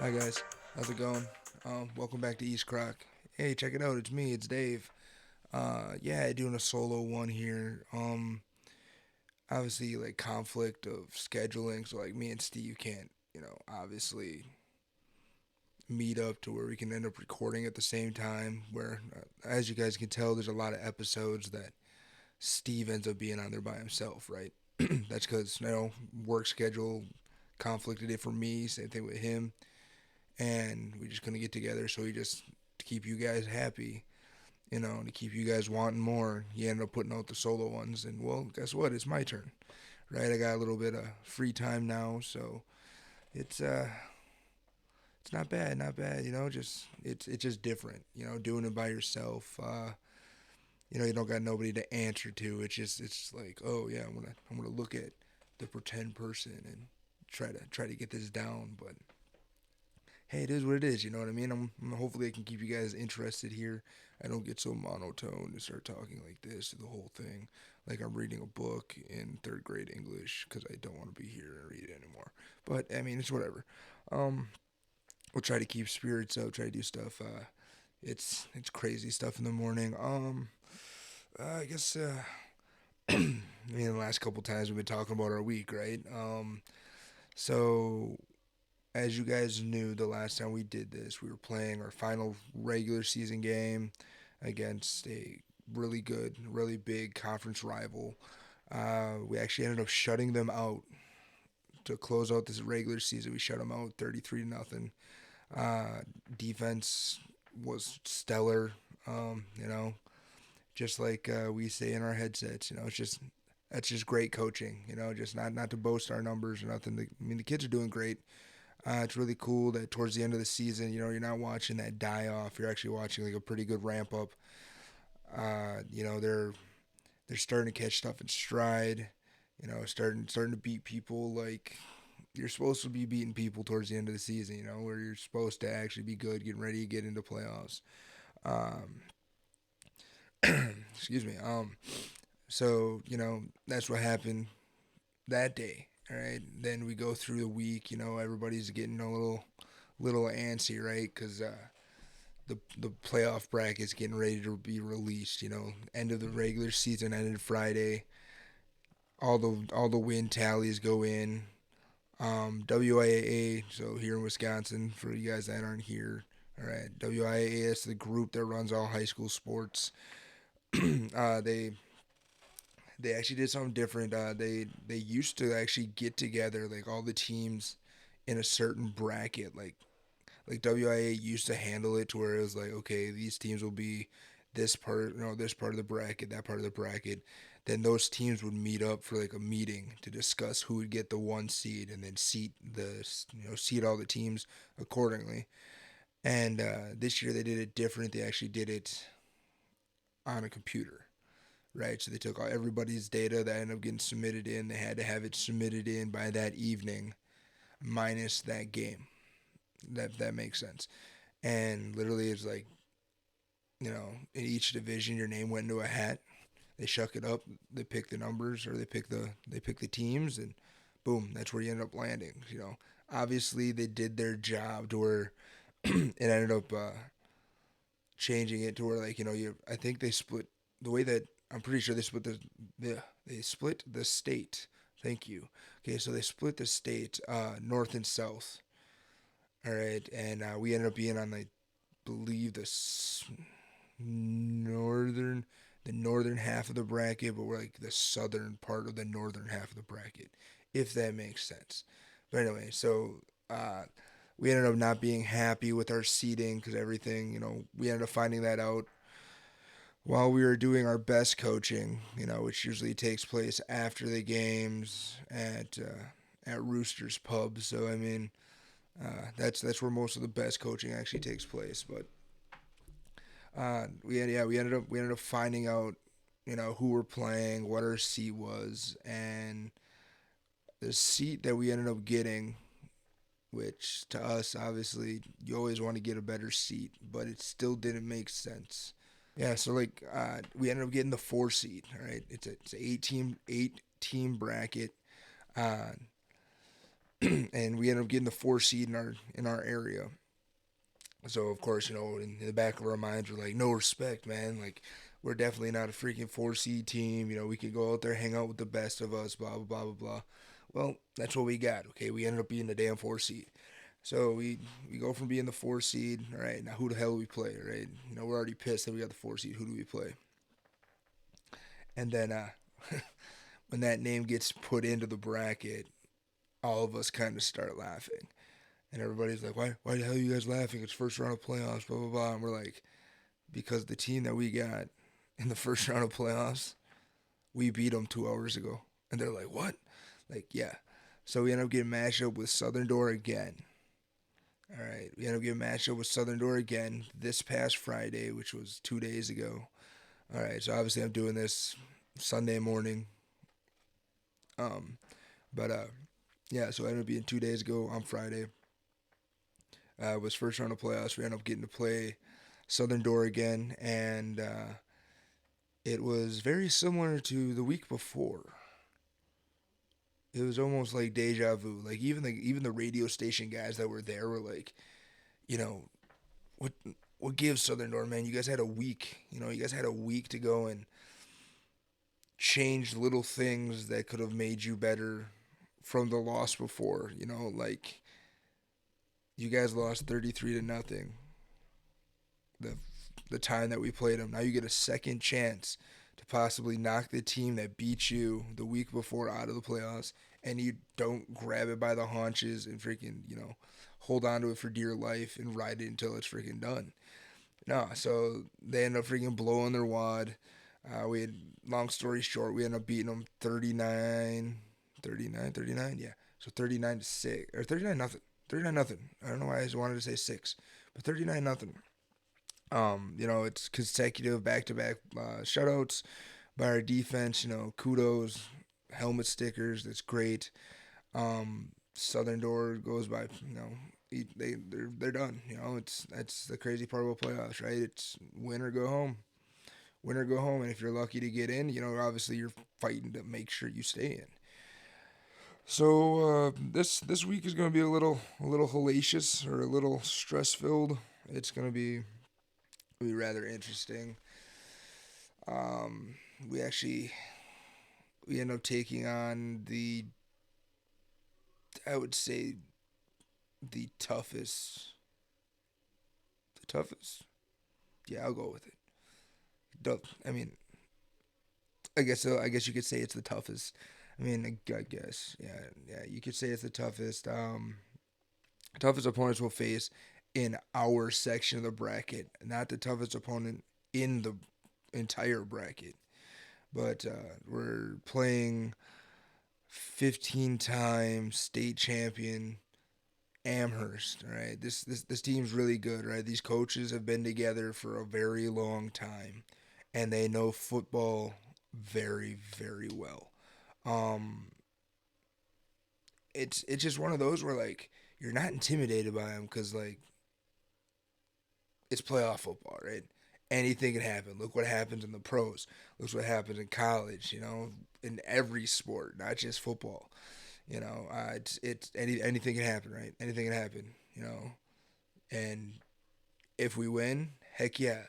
Hi guys, how's it going? Welcome back to East Krok. Hey, check it out, it's me, it's Dave. Yeah, doing a solo one here. Obviously like conflict of scheduling, so like me and Steve can't, obviously meet up to where we can end up recording at the same time. Where, as you guys can tell, there's a lot of episodes that Steve ends up being on there by himself, right? That's because work schedule conflicted it for me. Same thing with him, and we just couldn't get together. So he just to keep you guys happy, to keep you guys wanting more. He ended up putting out the solo ones, and well, guess what? It's my turn, right? I got a little bit of free time now, so it's uh, it's not bad, not bad. Just it's just different. Doing it by yourself. You don't got nobody to answer to. It's like, oh yeah, I'm gonna look at the pretend person and try to get this down, but hey, it is what it is. You know what I mean? Hopefully I can keep you guys interested here. I don't get so monotone and start talking like this the whole thing, like I'm reading a book in third grade English because I don't want to be here and read it anymore. But I mean, it's whatever. Um, we'll try to keep spirits up. Try to do stuff. It's crazy stuff in the morning. I guess. I mean, the last couple times we've been talking about our week, right? So as you guys knew, the last time we did this, we were playing our final regular season game against a really good, really big conference rival. We actually ended up shutting them out to close out this regular season. We shut them out 33 to nothing. Uh, Defense was stellar. You know, just like we say in our headsets. It's just that's just great coaching. Just not to boast our numbers or nothing. I mean, the kids are doing great. It's really cool that towards the end of the season, you're not watching that die off. You're actually watching like a pretty good ramp up. They're starting to catch stuff in stride. Starting to beat people like you're supposed to be beating people towards the end of the season. Where you're supposed to actually be good, getting ready to get into playoffs. Um, excuse me. So that's what happened that day. All right. Then we go through the week. Everybody's getting a little antsy, right? Because the playoff bracket's getting ready to be released. End of the regular season ended Friday. All the win tallies go in. WIAA, so here in Wisconsin, for you guys that aren't here, all right, WIAA is the group that runs all high school sports. They actually did something different. They used to actually get together like all the teams in a certain bracket, like WIA used to handle it to where it was like, okay, these teams will be this part of the bracket, that part of the bracket. Then those teams would meet up for like a meeting to discuss who would get the one seed, and then seat all the teams accordingly. And this year they did it different. They actually did it on a computer, right? So they took all everybody's data that ended up getting submitted in. They had to have it submitted in by that evening, minus that game. That makes sense. And literally, it's like in each division, your name went into a hat. They shuck it up. They pick the numbers, or they pick the teams, and boom, that's where you end up landing. Obviously they did their job to where it ended up changing it to where like I think they split the way that I'm pretty sure they split the state. Thank you. Okay, so they split the state north and south. All right, and we ended up being on I believe northern the northern half of the bracket, but we're like the southern part of the northern half of the bracket, if that makes sense. But anyway, so we ended up not being happy with our seating because everything, we ended up finding that out while we were doing our best coaching, which usually takes place after the games at Rooster's Pub. So I mean, that's where most of the best coaching actually takes place. But we ended up finding out, who we're playing, what our seat was, and the seat that we ended up getting, which to us obviously you always want to get a better seat, but it still didn't make sense. Yeah, so like we ended up getting the 4 seed. All right, it's an eight team bracket. Uh, and we ended up getting the 4 seed in our area. So of course, in the back of our minds, we're like, no respect, man. Like, we're definitely not a freaking 4 seed team. We can go out there, hang out with the best of us, blah blah blah blah blah. Well, that's what we got. Okay, we ended up being the damn 4 seed. So we go from being the 4 seed. All right, now who the hell do we play? Right, we're already pissed that we got the 4 seed. Who do we play? And then when that name gets put into the bracket, all of us kind of start laughing. And everybody's like, why the hell are you guys laughing? It's first round of playoffs, blah, blah, blah. And we're like, because the team that we got in the first round of playoffs, we beat them 2 hours ago. And they're like, what? Like, yeah. So we end up getting matched up with Southern Door again. All right. We end up getting matched up with Southern Door again this past Friday, which was 2 days ago. All right. So obviously I'm doing this Sunday morning. Um, but yeah, so it ended up being 2 days ago on Friday. Was first round of playoffs. We ended up getting to play Southern Door again, and it was very similar to the week before. It was almost like deja vu. Like even the radio station guys that were there were like, you know, what what gives Southern Door, man? You guys had a week. You guys had a week to go and change little things that could have made you better from the loss before. Like you guys lost 33-0 the the time that we played them. Now you get a second chance to possibly knock the team that beat you the week before out of the playoffs, and you don't grab it by the haunches and freaking hold on to it for dear life and ride it until it's freaking done. No, so they end up freaking blowing their wad. We had, long story short, we ended up beating them 39, yeah. So 39 to 6, or 39 nothing. 39 nothing. I don't know why I just wanted to say 6, but 39 nothing. It's consecutive back to back shutouts by our defense. Kudos, helmet stickers. That's great. Southern Door goes by. They're done. That's the crazy part about playoffs, right? It's win or go home. Win or go home, and if you're lucky to get in, obviously you're fighting to make sure you stay in. So this week is going to be a little hellacious or a little stress filled. It's going to be rather interesting. Um, we actually we end up taking on I would say the toughest. Yeah, I'll go with it. I mean, I guess so. I guess you could say it's the toughest. I mean, I guess, yeah, yeah, you could say it's the toughest opponents we'll face in our section of the bracket, not the toughest opponent in the entire bracket. But we're playing 15-time state champion Amherst. All right, this team's really good. Right, these coaches have been together for a very long time, and they know football very very well. Um, it's just one of those where like you're not intimidated by them because like it's playoff football, right? Anything can happen. Look what happens in the pros. Look what happens in college. In every sport, not just football. Anything can happen, right? Anything can happen. And if we win, heck yeah,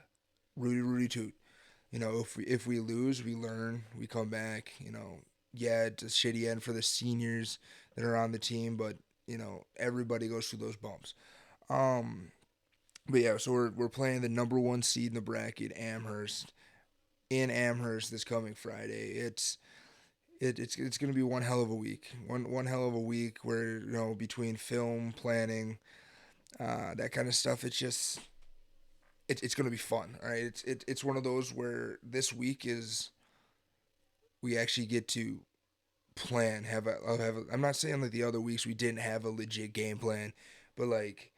Rudy Rudy toot. If we lose, we learn, we come back. Yeah, it's a shitty end for the seniors that are on the team, but everybody goes through those bumps. Um, but yeah, so we're playing the number one seed in the bracket, Amherst, in Amherst this coming Friday. It's gonna be one hell of a week. One hell of a week where between film planning, that kind of stuff. It's gonna be fun. All right, it's one of those where this week is we actually get to plan. I'm not saying like the other weeks we didn't have a legit game plan, but like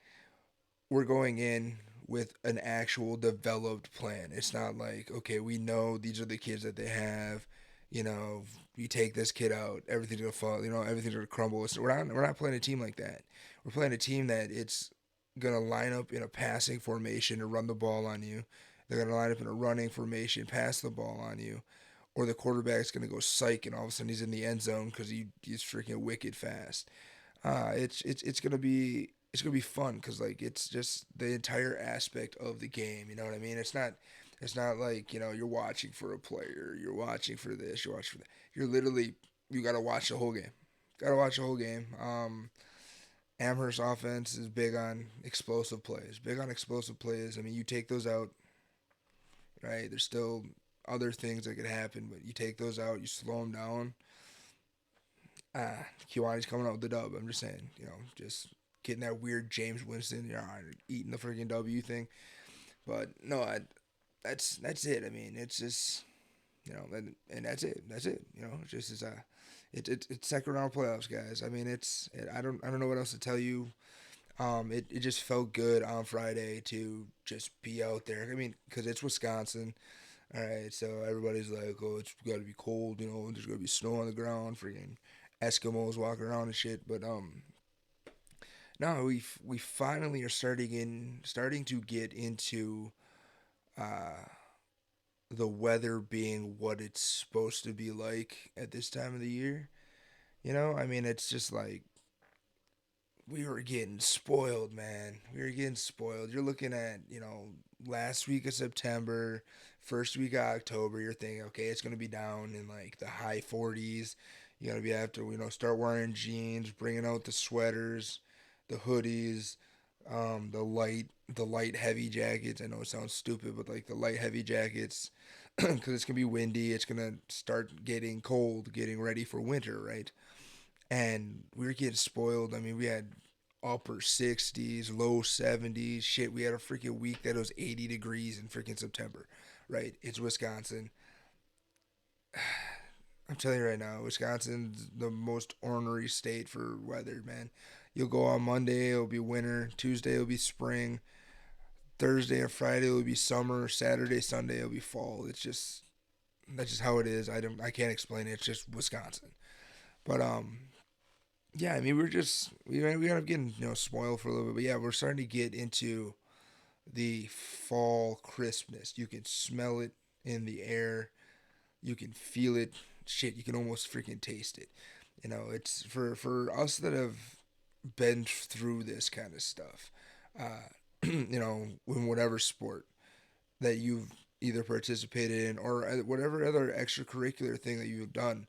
we're going in with an actual developed plan. It's not like, okay, we know these are the kids that they have. You take this kid out, everything's gonna fall. Everything's gonna crumble. So we're not playing a team like that. We're playing a team that it's gonna line up in a passing formation to run the ball on you. They're gonna line up in a running formation, pass the ball on you, or the quarterback's gonna go psych, and all of a sudden he's in the end zone because he's freaking wicked fast. It's gonna be fun because like it's just the entire aspect of the game. You know what I mean? It's not like you're watching for a player, you're watching for this, you're watching for that. You're literally you gotta watch the whole game. Gotta watch the whole game. Amherst offense is big on explosive plays. Big on explosive plays. I mean, you take those out, right? There's still other things that could happen, but you take those out, you slow them down. Kiwani's coming out with the dub. I'm just saying, just getting that weird James Winston, eating the freaking W thing. But no, that's it. I mean, it's just and that's it. That's it. It's just it's second round playoffs, guys. I mean, I don't know what else to tell you. It just felt good on Friday to just be out there. I mean, because it's Wisconsin. All right, so everybody's like, oh, it's got to be cold. There's gonna be snow on the ground. Freaking Eskimos walking around and shit. But no, we finally are starting to get into uh the weather being what it's supposed to be like at this time of the year. I mean, it's just like we were getting spoiled, man. We were getting spoiled. You're looking at, last week of September, first week of October. You're thinking, okay, it's gonna be down in like the high 40s. You gotta be have to, start wearing jeans, bringing out the sweaters, the hoodies, the light heavy jackets. I know it sounds stupid, but like the light heavy jackets, because it's gonna be windy. It's gonna start getting cold, getting ready for winter, right? And we were getting spoiled. I mean, we had upper 60s, low 70s. Shit, we had a freaking week that was 80 degrees in freaking September, right? It's Wisconsin. I'm telling you right now, Wisconsin's the most ornery state for weather, man. You'll go on Monday, it'll be winter. Tuesday, it'll be spring. Thursday and Friday, it'll be summer. Saturday, Sunday, it'll be fall. That's just how it is. I can't explain it. It's just Wisconsin. But yeah, I mean, we end up getting spoiled for a little bit, but yeah, we're starting to get into the fall crispness. You can smell it in the air. You can feel it. Shit, you can almost freaking taste it. It's for us that have been through this kind of stuff. In whatever sport that you've either participated in or whatever other extracurricular thing that you've done,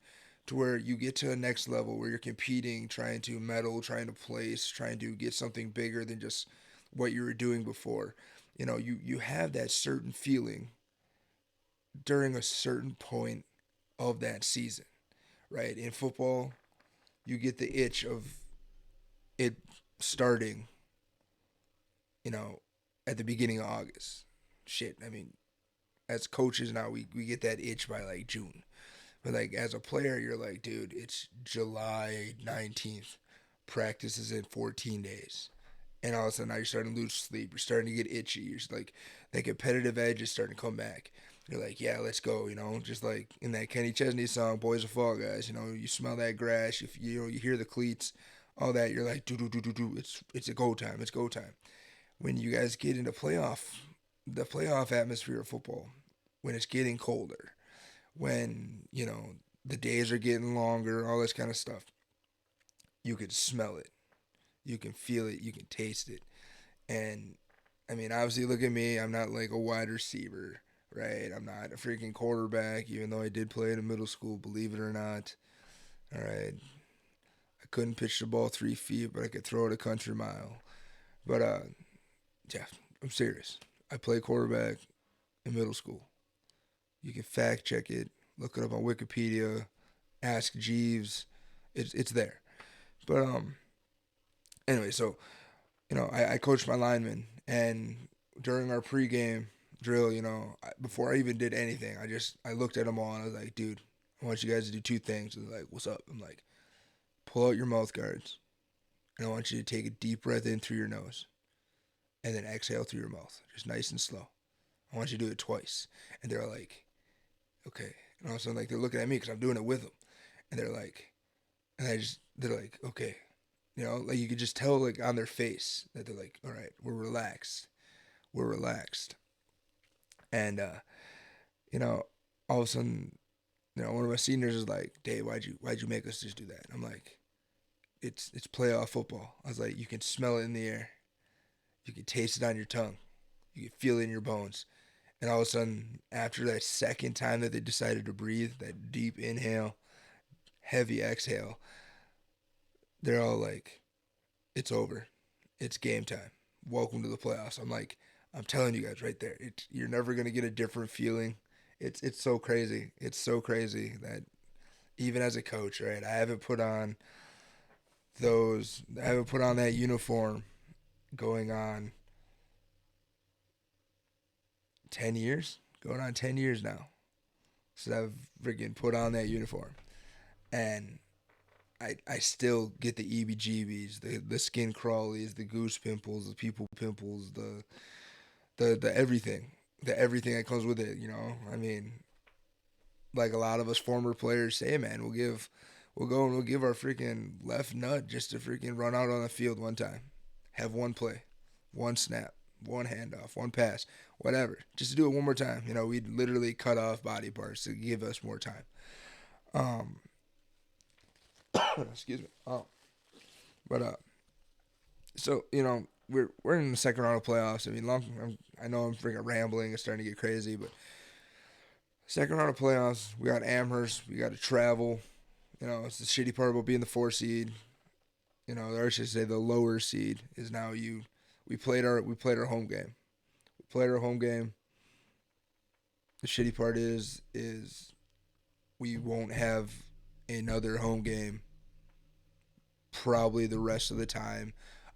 to where you get to a next level where you're competing, trying to medal, trying to place, trying to get something bigger than just what you were doing before. You have that certain feeling during a certain point of that season, right? In football, you get the itch of it starting, you know, at the beginning of August. Shit, I mean, as coaches now, we get that itch by like June. But like as a player, you're like, dude, it's July 19th. Practice is in 14 days. And all of a sudden now you're starting to lose sleep. You're starting to get itchy. You're just like that competitive edge is starting to come back. You're like, yeah, let's go. Just like in that Kenny Chesney song, "Boys Are Fall Guys." You smell that grass. If you hear the cleats, all that. You're like, do do do do do. It's a go time. It's go time. When you guys get into the playoff atmosphere of football, when it's getting colder, when the days are getting longer, all this kind of stuff, you can smell it, you can feel it, you can taste it. And I mean, obviously, look at me. I'm not like a wide receiver, right? I'm not a freaking quarterback, even though I did play in middle school, believe it or not. All right. I couldn't pitch the ball 3 feet, but I could throw it a country mile. But yeah, I'm serious. I played quarterback in middle school. You can fact check it, look it up on Wikipedia, ask Jeeves. It's there. But anyway, so I coached my linemen, and during our pregame drill, before I even did anything, I looked at them all and I was like, dude, I want you guys to do two things. And they're like, what's up? I'm like, pull out your mouth guards, and I want you to take a deep breath in through your nose, and then exhale through your mouth, just nice and slow. I want you to do it twice. And they're like, okay. And all of a sudden, like they're looking at me because I'm doing it with them, and they're like, okay. Like you could just tell like on their face that they're like, all right, we're relaxed. We're relaxed. And you know, all of a sudden, one of my seniors is like, Dave, why'd you make us just do that? I'm like, it's playoff football. I was like, you can smell it in the air, you can taste it on your tongue, you can feel it in your bones. And all of a sudden, after that second time that they decided to breathe, that deep inhale, heavy exhale, they're all like, it's over. It's game time. Welcome to the playoffs. I'm like, I'm telling you guys right there, you're never gonna get a different feeling. It's so crazy. It's so crazy that even as a coach, right, I haven't put on that uniform going on 10 years, going on 10 years now. So I've freaking put on that uniform, and I still get the EBGBs, the skin crawlies, the goose pimples, the people pimples, the everything, the everything that comes with it. I mean, like a lot of us former players say, man, we'll go and we'll give our freaking left nut just to freaking run out on the field one time, have one play, one snap, one handoff, one pass, whatever, just to do it one more time. We'd literally cut off body parts to give us more time. Um, excuse me. But so we're in the second round of playoffs. I mean, I know I'm freaking rambling. It's starting to get crazy, but second round of playoffs, we got Amherst. We got to travel. It's the shitty part about being the 4 seed. Or I should say the lower seed is now you. We played our home game. We played our home game. The shitty part is we won't have another home game probably the rest of the time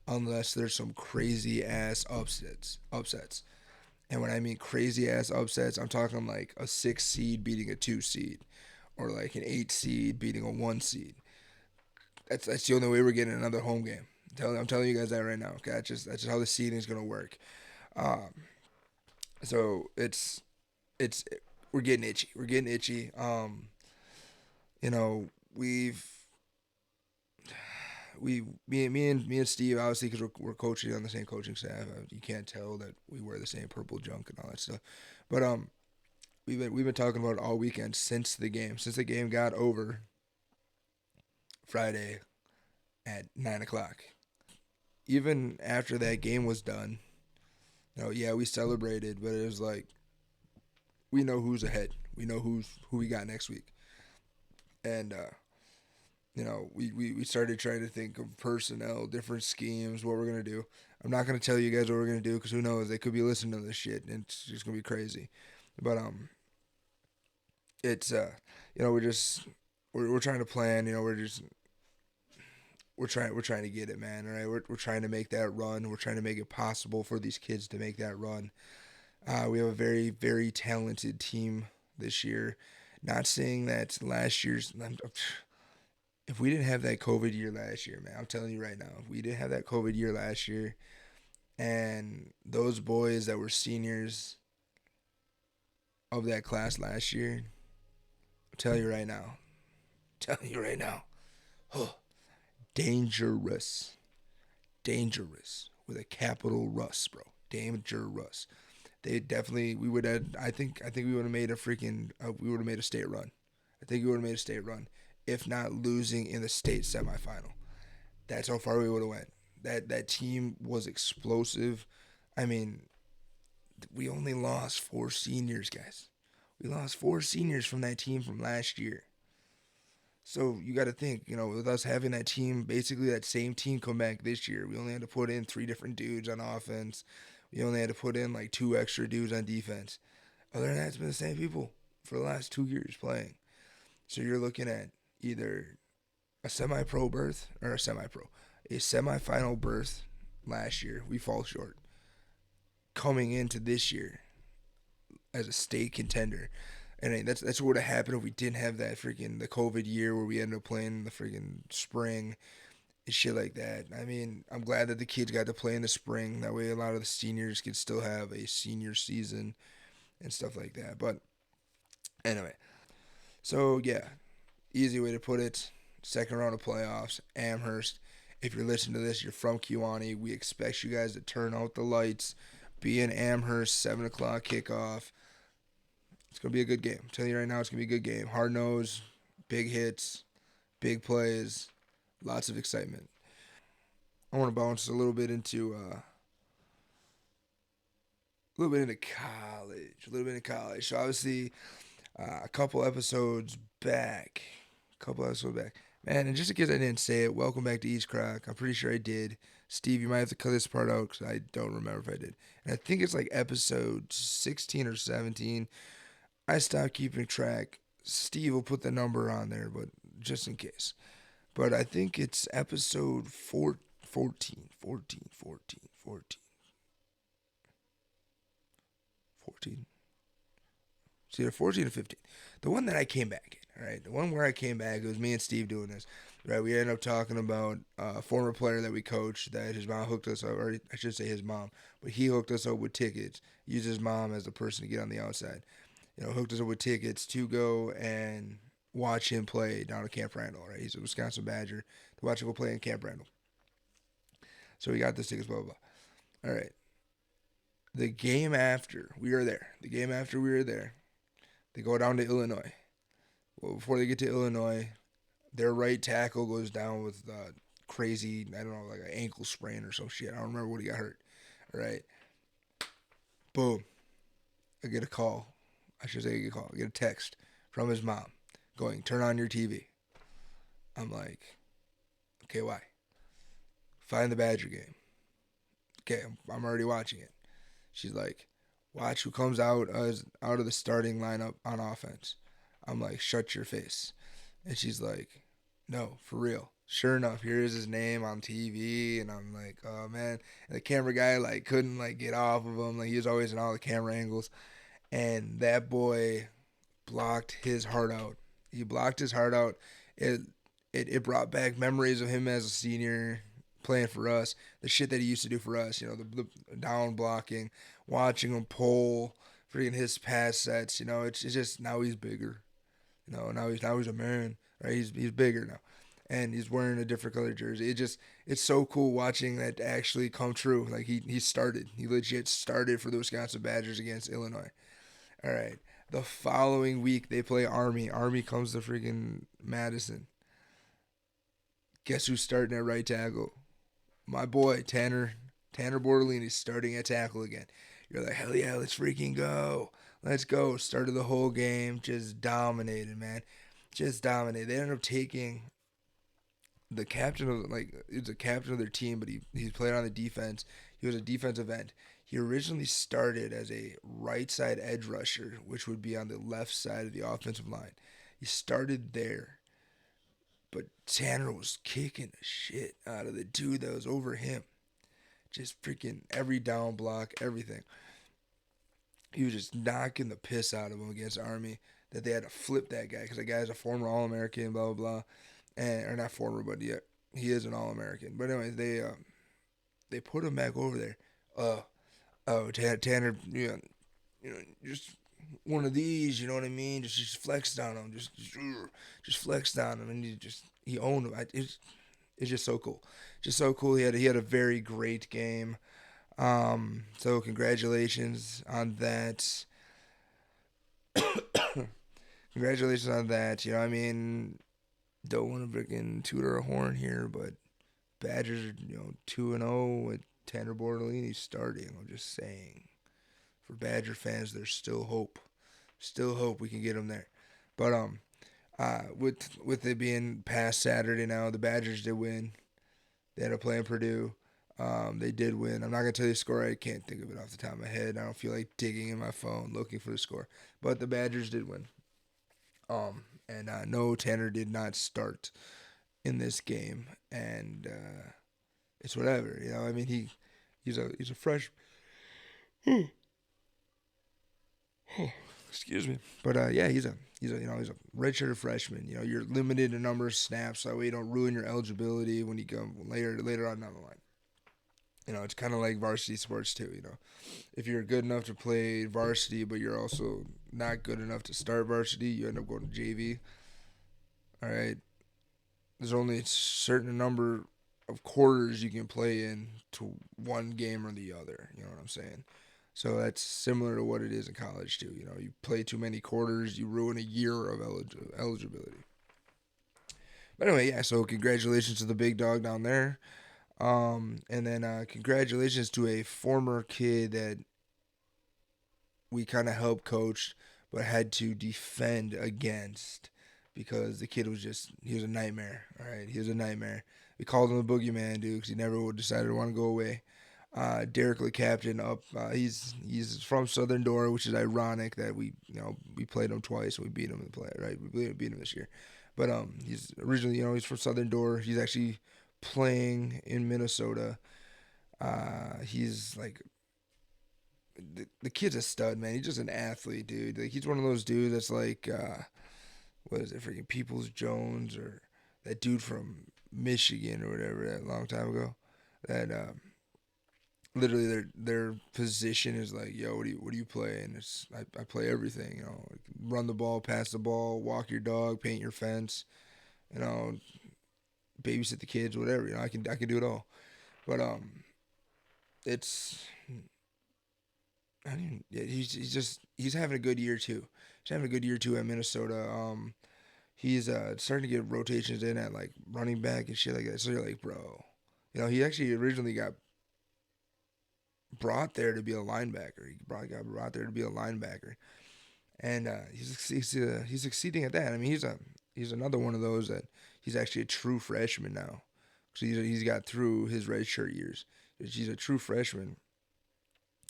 unless there's some crazy ass upsets. And when I mean crazy ass upsets, I'm talking like a 6 seed beating a 2 seed, or like an 8 seed beating a 1 seed. That's the only way we're getting another home game. I'm telling you guys that right now. Okay, that's just how the seeding is gonna work. Um, so it's we're getting itchy. We're getting itchy. You know, we've we me and Steve, obviously, because we're coaching on the same coaching staff. You can't tell that we wear the same purple junk and all that stuff. But we've been talking about it all weekend since the game. Since the game got over Friday at 9 o'clock. Even after that game was done, yeah, we celebrated, but it was like we know who's ahead. We know who we got next week, and we started trying to think of personnel, different schemes, what we're gonna do. I'm not gonna tell you guys what we're gonna do because who knows? They could be listening to this shit and it's just gonna be crazy. But it's we're just we're trying to plan. We're trying to get it, man. All right, we're trying to make that run. We're trying to make it possible for these kids to make that run. We have a very very talented team this year. Not saying that last year's. If we didn't have that COVID year last year, man, I'm telling you right now, if we didn't have that COVID year last year, and those boys that were seniors of that class last year, I'm telling you right now, huh, dangerous, dangerous with a capital Russ, bro, dangerous. They definitely we would have. I think we would have made a freaking. We would have made a state run. I think we would have made a state run, if not losing in the state semifinal. That's how far we would have went. That team was explosive. I mean, we only lost 4 seniors, guys. We lost 4 seniors from that team from last year. So you got to think, with us having that team, basically that same team come back this year, we only had to put in 3 different dudes on offense. We only had to put in like 2 extra dudes on defense. Other than that, it's been the same people for the last 2 years playing. So you're looking at either a semi-pro berth or a semi-final berth last year. We fall short. Coming into this year as a state contender, and that's what would have happened if we didn't have that freaking the COVID year where we ended up playing in the freaking spring and shit like that. I mean, I'm glad that the kids got to play in the spring. That way, a lot of the seniors could still have a senior season and stuff like that. But anyway, so yeah, easy way to put it. Second round of playoffs, Amherst. If you're listening to this, you're from Kewanee. We expect you guys to turn out the lights. Be in Amherst, 7 o'clock kickoff. It's gonna be a good game. I'm telling you right now, it's gonna be a good game. Hard nose, big hits, big plays, Lots of excitement. I want to bounce a little bit into college, a little bit into college. So obviously, a couple episodes back, man. And just in case I didn't say it, welcome back to East Krok. I'm pretty sure I did. Steve, you might have to cut this part out because I don't remember if I did. And I think it's like episode 16 or 17. I stopped keeping track. Steve will put the number on there, but just in case. But I think it's episode 14, 14, 14, 14, 14. It's either 14 or 15. The one that I came back in, right? The one where I came back, it was me and Steve doing this, right? We ended up talking about a former player that we coached that his mom hooked us up, or I should say his mom, but he hooked us up with tickets, used his mom as the person to get on the outside. Hooked us up with tickets to go and watch him play down at Camp Randall, right? He's a Wisconsin Badger, to watch him go play in Camp Randall. So we got the tickets, blah, blah, blah. All right. The game after we were there, they go down to Illinois. Well, before they get to Illinois, their right tackle goes down with crazy, I don't know, like an ankle sprain or some shit. I don't remember what he got hurt. All right. Boom. I get a call. I should say I get a call. I get a text from his mom going, turn on your TV. I'm like, okay, why? Find the Badger game. Okay, I'm already watching it. She's like, watch who comes out of the starting lineup on offense. I'm like, shut your face. And she's like, no, for real. Sure enough, here's his name on TV, and I'm like, oh man. And the camera guy like couldn't like get off of him. Like he was always in all the camera angles, and that boy blocked his heart out. He blocked his heart out. It it brought back memories of him as a senior playing for us. The shit that he used to do for us. The down blocking, watching him pull, freaking his pass sets. It's just now he's bigger. Now he's a man. Right? He's bigger now, and he's wearing a different color jersey. It's so cool watching that actually come true. Like he legit started for the Wisconsin Badgers against Illinois. All right. The following week they play Army. Army comes to freaking Madison. Guess who's starting at right tackle? My boy Tanner Bortolini's starting at tackle again. You're like, hell yeah, let's freaking go. Let's go. Started the whole game, just dominated, man. Just dominated. They ended up taking the captain of he was the captain of their team, but he played on the defense. He was a defensive end. He originally started as a right side edge rusher, which would be on the left side of the offensive line. He started there, but Tanner was kicking the shit out of the dude that was over him. Just freaking every down block, everything. He was just knocking the piss out of him against Army. That they had to flip that guy because the guy's a former All American, blah blah blah, and or not former, but yeah, he is an All American. But anyway, they put him back over there. Tanner, just one of these, you know what I mean? Just flexed on him, just flexed on him, and he owned him. It's just so cool, just so cool. He had a very great game. So congratulations on that. Congratulations on that. I mean, don't want to freaking toot our horn here, but Badgers are 2-0 with Tanner Bortolini starting. I'm just saying, for Badger fans, there's still hope. Still hope we can get them there. But with it being past Saturday now, the Badgers did win. They ended up playing Purdue. They did win. I'm not gonna tell you the score. I can't think of it off the top of my head. I don't feel like digging in my phone looking for the score. But the Badgers did win. And no, Tanner did not start in this game, and it's whatever. I mean, he's a fresh. Excuse me, but yeah, he's a redshirted freshman. You're limited in number of snaps, so that way you don't ruin your eligibility when you go later on down the line. It's kind of like varsity sports too. If you're good enough to play varsity, but you're also not good enough to start varsity, you end up going to JV. All right, there's only a certain number of quarters you can play in to one game or the other. You know what I'm saying? So that's similar to what it is in college too. You play too many quarters, you ruin a year of eligibility. But anyway, yeah. So congratulations to the big dog down there. And then congratulations to a former kid that we kind of helped coach, but had to defend against because the kid was just he was a nightmare. All right, he was a nightmare. We called him the boogeyman, dude, because he never would decided to want to go away. Derek the captain up. He's from Southern Door, which is ironic that we played him twice and we beat him in the play. Right, we beat him this year, but he's originally he's from Southern Door. He's actually playing in Minnesota. He's like the kid's a stud, man. He's just an athlete, dude. Like he's one of those dudes that's like, what is it, freaking Peoples Jones or that dude from Michigan or whatever that long time ago. That literally their position is like, yo, what do you play? And I play everything, like run the ball, pass the ball, walk your dog, paint your fence, you know, babysit the kids, whatever. I can do it all. But it's I didn't. Yeah, he's having a good year too. He's having a good year too at Minnesota. He's starting to get rotations in at like running back and shit like that. So you're like, bro, he actually originally got brought there to be a linebacker. Got brought there to be a linebacker, and he's succeeding at that. I mean, he's another one of those that he's actually a true freshman now. So he's got through his redshirt years. He's a true freshman.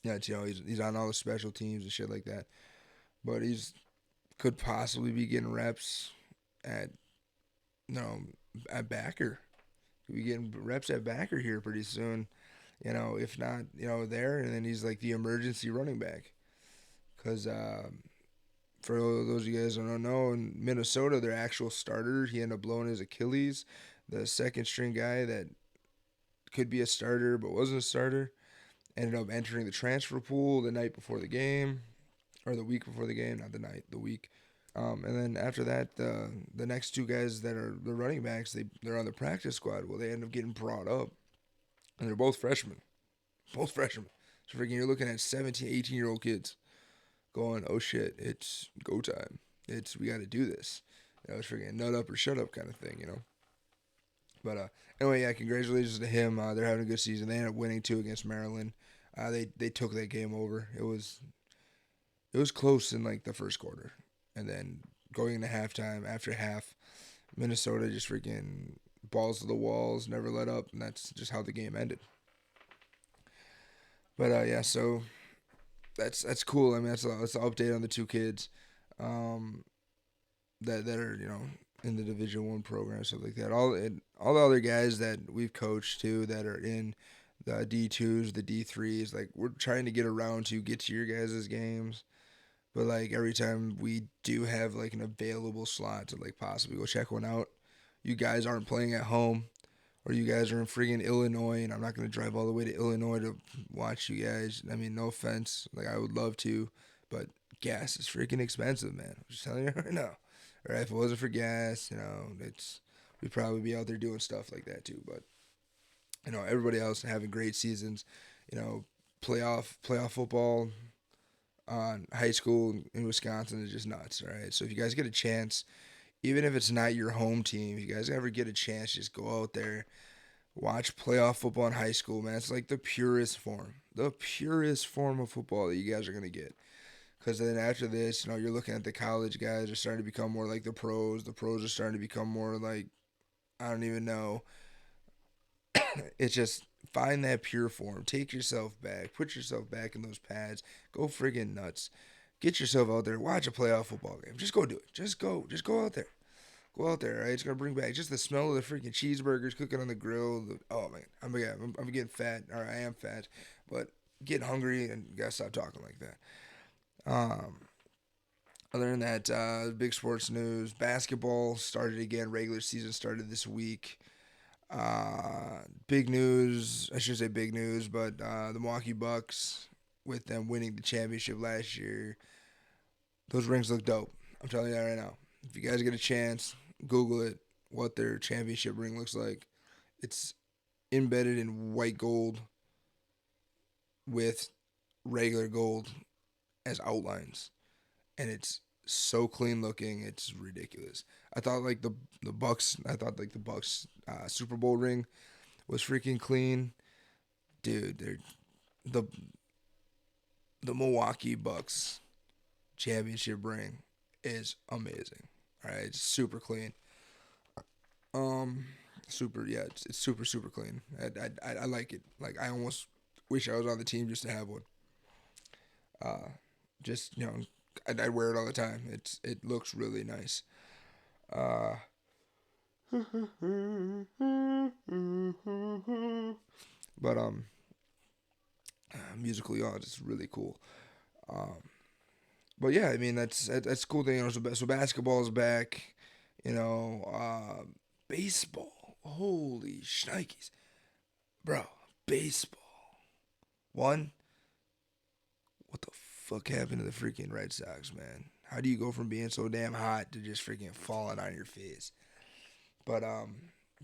Yeah, he's on all the special teams and shit like that. But he's could possibly be getting reps at you know at backer. Could be getting reps at backer here pretty soon. If not, there, and then he's like the emergency running back. Because for those of you guys who don't know, in Minnesota, their actual starter, he ended up blowing his Achilles. The second string guy that could be a starter but wasn't a starter ended up entering the transfer pool the night before the game, or the week before the game, not the night, the week. And then after that, the next two guys that are the running backs, they're on the practice squad. Well, they end up getting brought up, and they're both freshmen. So freaking, you're looking at 17, 18-year-old kids going, oh shit, it's go time. We got to do this. It's freaking nut up or shut up kind of thing. But anyway, yeah, congratulations to him. They're having a good season. They ended up winning two against Maryland. They took that game over. It was close in like the first quarter, and then going into halftime, after half, Minnesota just freaking balls to the walls, never let up, and that's just how the game ended. But yeah, so that's cool. I mean, that's an update on the two kids um, that are in the Division 1 program, stuff like that. All the other guys that we've coached too that are in the D2s, the D3s, like we're trying to get around to get to your guys' games. But like every time we do have like an available slot to like possibly go check one out, you guys aren't playing at home, or you guys are in friggin' Illinois, and I'm not gonna drive all the way to Illinois to watch you guys. I mean, no offense, like I would love to, but gas is freaking expensive, man. I'm just telling you right now. Or if it wasn't for gas, we'd probably be out there doing stuff like that too. But everybody else having great seasons. You know, playoff football on high school in Wisconsin is just nuts. Right. So if you guys get a chance, even if it's not your home team, if you guys ever get a chance, just go out there, watch playoff football in high school, man. It's like the purest form of football that you guys are gonna get. Because then after this, you're looking at the college guys are starting to become more like the pros. The pros are starting to become more like I don't even know. It's just find that pure form. Take yourself back. Put yourself back in those pads. Go friggin' nuts. Get yourself out there. Watch a playoff football game. Just go do it. Just go. Just go out there. Go out there, right? It's gonna bring back just the smell of the freaking cheeseburgers cooking on the grill. Oh man, I'm getting fat, or I am fat, but getting hungry and gotta stop talking like that. Um, Other than that, big sports news: basketball started again. Regular season started this week. Big news. I shouldn't say big news, but the Milwaukee Bucks, with them winning the championship last year, those rings look dope. I'm telling you that right now. If you guys get a chance, Google it. What their championship ring looks like. It's embedded in white gold with regular gold as outlines, and it's so clean looking. It's ridiculous. I thought like the Bucks. I thought like the Bucks Super Bowl ring was freaking clean, dude. The the Milwaukee Bucks championship ring is amazing. All right, it's super clean. Um, super. Yeah, it's super super clean. I like it. Like I almost wish I was on the team just to have one. Uh, just I'd wear it all the time. It looks really nice. Uh, but musically on it's really cool. Um, but yeah, I mean that's a cool thing. So basketball is back. You know, baseball. Holy shnikes, bro! Baseball. One, what the fuck happened to the freaking Red Sox, man? How do you go from being so damn hot to just freaking falling on your face? But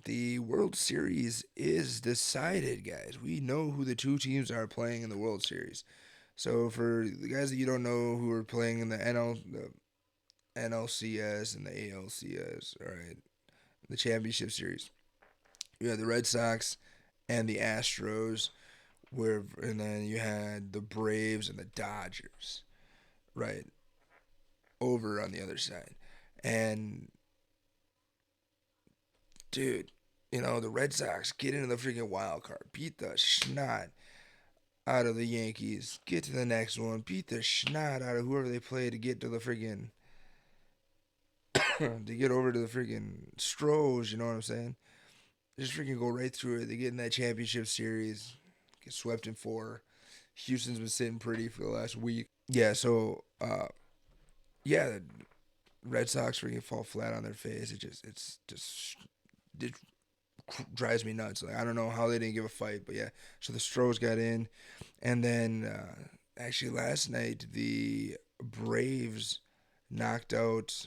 the World Series is decided, guys. We know who the two teams are playing in the World Series. So for the guys that you don't know who are playing in the NLCS and the ALCS, all right, the championship series, you had the Red Sox and the Astros, and then you had the Braves and the Dodgers, right, over on the other side. And dude, the Red Sox get into the freaking wild card, beat the snot out of the Yankees, get to the next one, beat the snot out of whoever they play to get to the freaking to get over to the freaking Stros. You know what I'm saying? Just freaking go right through it. They get in that championship series, get swept in four. Houston's been sitting pretty for the last week. Yeah, so yeah, the Red Sox freaking fall flat on their face. It drives me nuts. Like I don't know how they didn't give a fight, but yeah. So the Stros got in, and then actually last night the Braves knocked out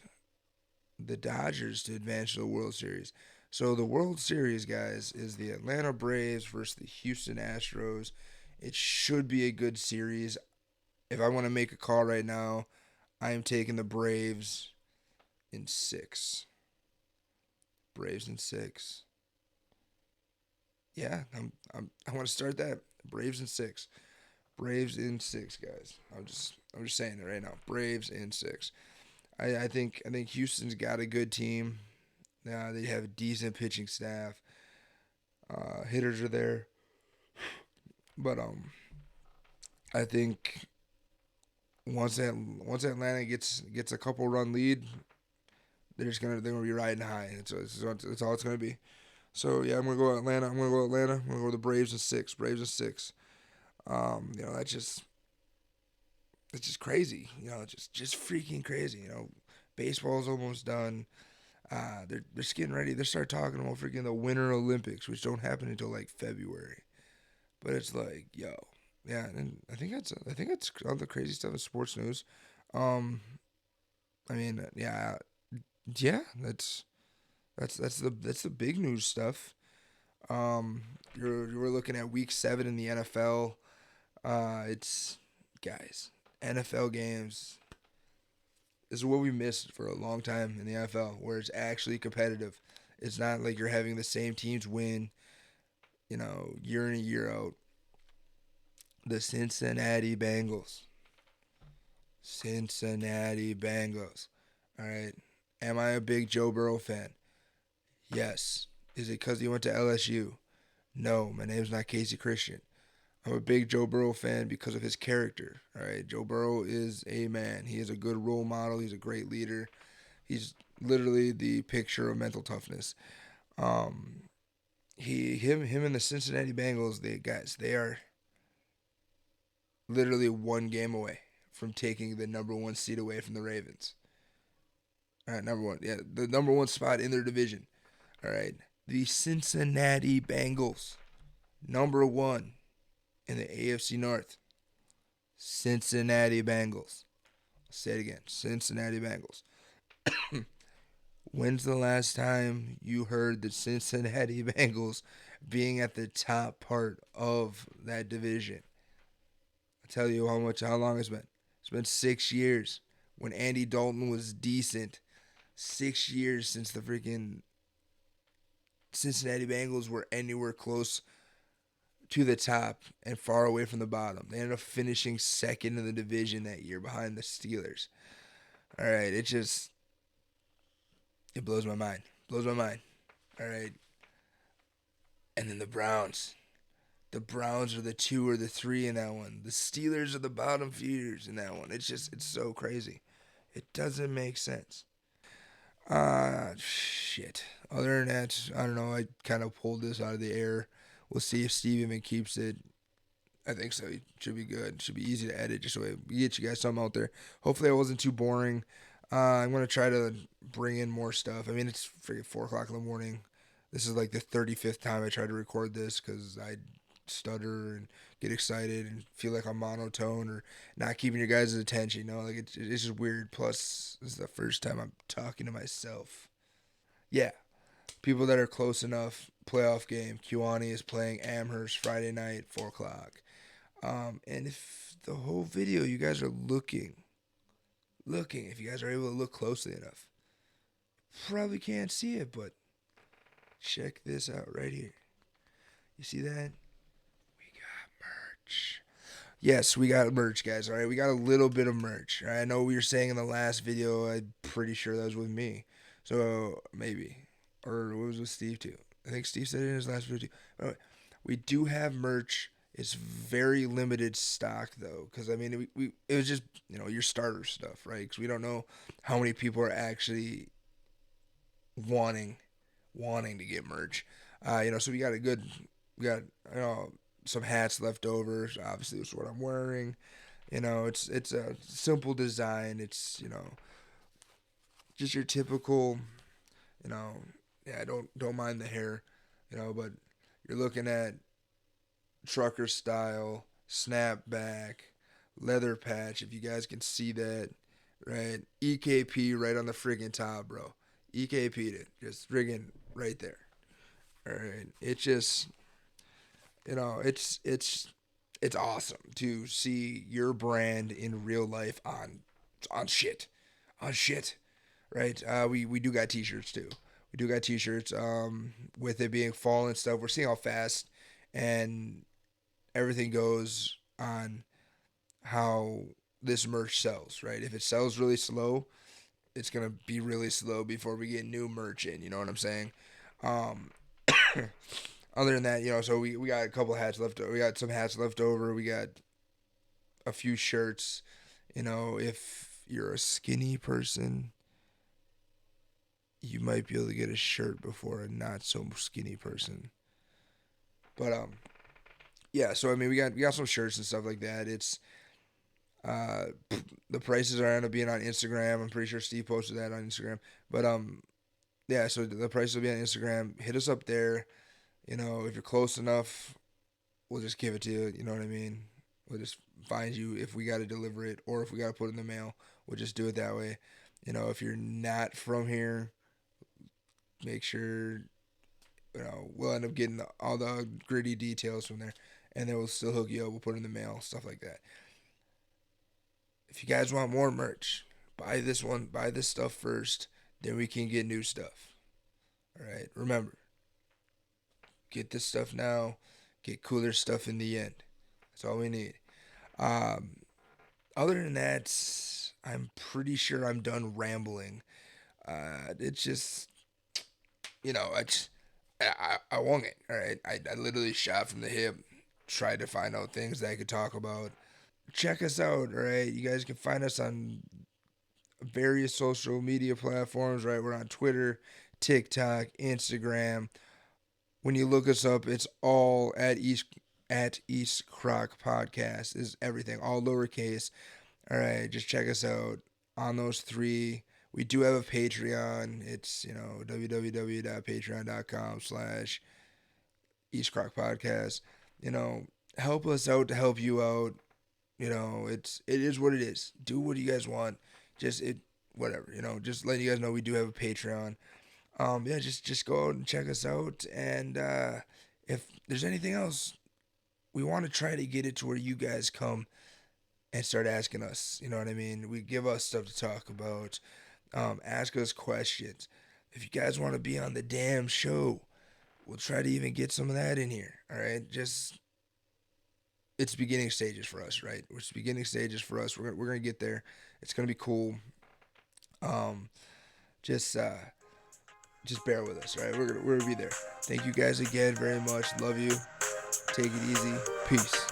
the Dodgers to advance to the World Series. So the World Series, guys, is the Atlanta Braves versus the Houston Astros. It should be a good series. If I want to make a call right now, I am taking the Braves in six. Braves in six. Yeah, I want to start that. Braves in six. Braves in six, guys. I'm just saying it right now. Braves in six. I think Houston's got a good team. They have a decent pitching staff. Hitters are there, but I think once Atlanta gets a couple run lead, they're gonna be riding high. That's all it's gonna be. So yeah, I'm gonna go Atlanta. I'm gonna go Atlanta. I'm gonna go with the Braves in six. Braves in six. That's just crazy. Just freaking crazy. Baseball's almost done. They're just getting ready. They start talking about freaking the Winter Olympics, which don't happen until like February. But it's like, yo, yeah, and I think that's all the crazy stuff in sports news. Um, I mean, yeah, yeah, that's the big news stuff. You're looking at week 7 in the NFL. It's guys, NFL games. This is what we missed for a long time in the NFL, where it's actually competitive. It's not like you're having the same teams win, year in and year out. The Cincinnati Bengals. Cincinnati Bengals. All right. Am I a big Joe Burrow fan? Yes. Is it because he went to LSU? No, my name's not Casey Christian. I'm a big Joe Burrow fan because of his character. All right. Joe Burrow is a man. He is a good role model. He's a great leader. He's literally the picture of mental toughness. Um, him and the Cincinnati Bengals, they are literally one game away from taking the number one seed away from the Ravens. All right, number one. Yeah, the number one spot in their division. All right. The Cincinnati Bengals, number one in the AFC North. Cincinnati Bengals. I'll say it again. Cincinnati Bengals. When's the last time you heard the Cincinnati Bengals being at the top part of that division? I'll tell you how long it's been. It's been 6 years. when Andy Dalton was decent. 6 years since the freaking Cincinnati Bengals were anywhere close to the top and far away from the bottom. They ended up finishing second in the division that year behind the Steelers. All right, it blows my mind. Blows my mind. All right, and then the Browns. The Browns are the 2 or the 3 in that one. The Steelers are the bottom feeders in that one. It's so crazy. It doesn't make sense. Shit. Other than that, I don't know. I kind of pulled this out of the air. We'll see if Steve even keeps it. I think so. It should be good. Should be easy to edit, just so we get you guys something out there. Hopefully, I wasn't too boring. I'm gonna try to bring in more stuff. I mean, it's freaking 4 o'clock in the morning. This is like the 35th time I tried to record this because I stutter and get excited and feel like I'm monotone or not keeping your guys' attention. You know, like it's just weird. Plus, this is the first time I'm talking to myself. Yeah, people that are close enough. Playoff game. Kiwani is playing Amherst Friday night, 4 o'clock. And if the whole video you guys are looking, if you guys are able to look closely enough, probably can't see it, but check this out right here. You see that? We got merch. Yes, we got merch, guys. All right, we got a little bit of merch. All right, I know we were saying in the last video. I'm pretty sure that was with me. So maybe, or what was with Steve too? I think Steve said it in his last video too. Anyway, we do have merch. It's very limited stock though, because I mean, it was just your starter stuff, right? Because we don't know how many people are actually wanting to get merch. So we got some hats left over. So obviously, this is what I'm wearing. It's a simple design. It's just your typical, you know, yeah. Don't mind the hair, but you're looking at trucker style, snapback, leather patch. If you guys can see that, right? EKP right on the friggin' top, bro. EKP'd it, just friggin' right there. All right, it's just it's awesome to see your brand in real life on shit, on shit, right? We do got t-shirts too. We do got t-shirts. With it being fall and stuff, we're seeing how fast and everything goes on how this merch sells, right? If it sells really slow, it's gonna be really slow before we get new merch in. You know what I'm saying? Um, Other than that, so we got a couple hats left. We got some hats left over. We got a few shirts. If you're a skinny person, you might be able to get a shirt before a not so skinny person. But yeah. So I mean, we got some shirts and stuff like that. It's uh, the prices are end up being on Instagram. I'm pretty sure Steve posted that on Instagram. But yeah. So the prices will be on Instagram. Hit us up there. If you're close enough, we'll just give it to you. You know what I mean? We'll just find you if we got to deliver it or if we got to put it in the mail. We'll just do it that way. If you're not from here, make sure, we'll end up getting all the gritty details from there. And then we'll still hook you up. We'll put it in the mail, stuff like that. If you guys want more merch, buy this stuff first. Then we can get new stuff. All right? Remember, get this stuff now, get cooler stuff in the end. That's all we need. Um, Other than that, I'm pretty sure I'm done rambling. It's just, I just, I won it. All right, I literally shot from the hip, tried to find out things that I could talk about. Check us out. All right, you guys can find us on various social media platforms. Right, we're on Twitter, TikTok, Instagram. When you look us up, it's all at East Krok Podcast is everything, all lowercase. All right, just check us out on those three. We do have a Patreon. It's www.patreon.com/East Krok Podcast. You know, help us out to help you out. It is what it is. Do what you guys want. Just it whatever. Just letting you guys know we do have a Patreon. Yeah, just go out and check us out. And if there's anything else, we want to try to get it to where you guys come and start asking us. You know what I mean? We give us stuff to talk about. Ask us questions. If you guys want to be on the damn show, we'll try to even get some of that in here. All right, just it's beginning stages for us, right? It's beginning stages for us. We're gonna get there. It's gonna be cool. Um, just uh, just bear with us, right? We're gonna be there. Thank you guys again very much. Love you. Take it easy. Peace.